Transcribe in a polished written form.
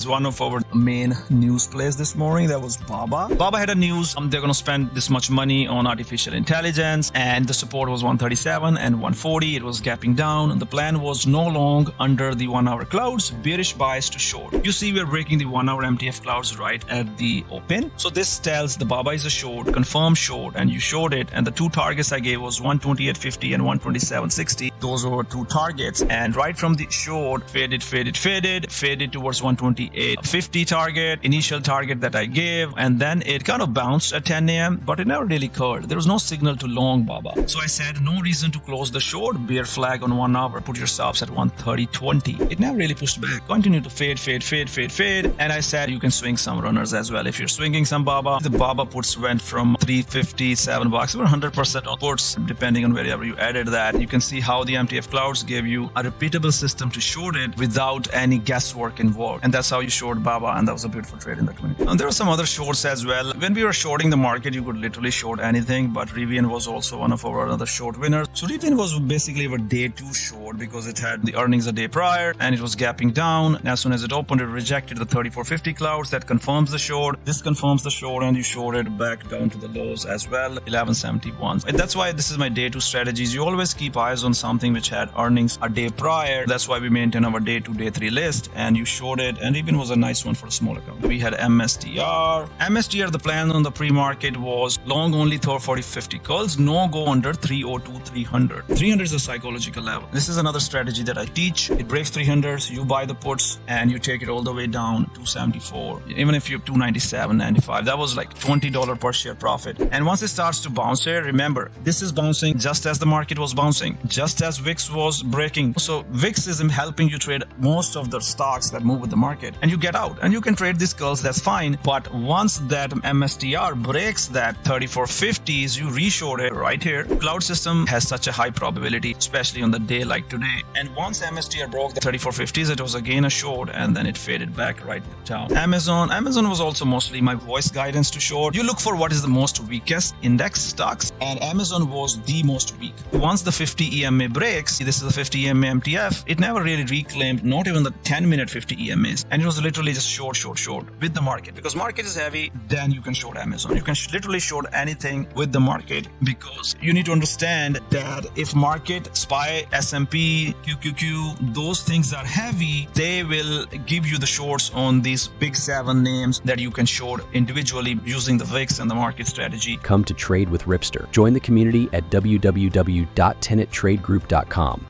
It's one of our main news plays this morning. That was Baba. Baba had a news. They're going to spend this much money on artificial intelligence, and the support was 137 and 140. It was gapping down. The plan was no long under the 1 hour clouds, bearish bias to short. You see, we're breaking the 1 hour MTF clouds right at the open. So this tells the Baba is a short, confirmed short, and you short it. And the two targets I gave was 128.50 and 127.60. Those were two targets. And right from the short, faded towards 128.50 target, initial target that I gave, and then it kind of bounced at 10 a.m., but it never really occurred. There was no signal to long Baba. So I said, no reason to close the short, bear flag on 1 hour, put your stops at 130.20. It never really pushed back, continued to fade. And I said, you can swing some runners as well. If you're swinging some Baba, the Baba puts went from 357 bucks, over 100% on puts, depending on wherever you added that. You can see how the MTF clouds gave you a repeatable system to short it without any guesswork involved. And that's how you short Baba, and that was a beautiful trade in that 20. And there were some other shorts as well. When we were shorting the market, you could literally short anything, but Rivian was also one of our other short winners. So Rivian was basically our day 2 short because it had the earnings a day prior and it was gapping down. And as soon as it opened, it rejected the 3450 clouds. That confirms the short. This confirms the short, and you short it back down to the lows as well, 1171. And that's why this is my day 2 strategies. You always keep eyes on something which had earnings a day prior. That's why we maintain our day 2, day 3 list, and you shorted, and Rivian was a nice one for a small account. We had MSTR, the plan on the pre-market was long only 40-50 calls, no go under 302-300. 300 is a psychological level. This is another strategy that I teach. It breaks 300, so you buy the puts and you take it all the way down to 274. Even if you have 297.95, that was like $20 per share profit. And once it starts to bounce here, remember, this is bouncing just as the market was bouncing, just as VIX was breaking. So VIX is helping you trade most of the stocks that move with the market, and you get out and you can trade these calls, that's fine. But once that MSTR breaks that 3450s, you reshort it right here. Cloud system has such a high probability, especially on the day like today. And once MSTR broke the 3450s, it was again a short, and then it faded back right down. Amazon was also mostly my voice guidance to short. You look for what is the most weakest index stocks, and Amazon was the most weak. Once the 50 EMA breaks, this is the 50 EMA MTF, it never really reclaimed, not even the 10-minute 50 EMAs, and it was literally just short with the market. Because market is heavy, then you can short Amazon. You can literally short anything with the market, because you need to understand that if market, SPY, S&P, QQQ, those things are heavy, they will give you the shorts on these big 7 names that you can short individually using the VIX and the market strategy. Come to trade with Ripster. Join the community at www.tenettradegroup.com.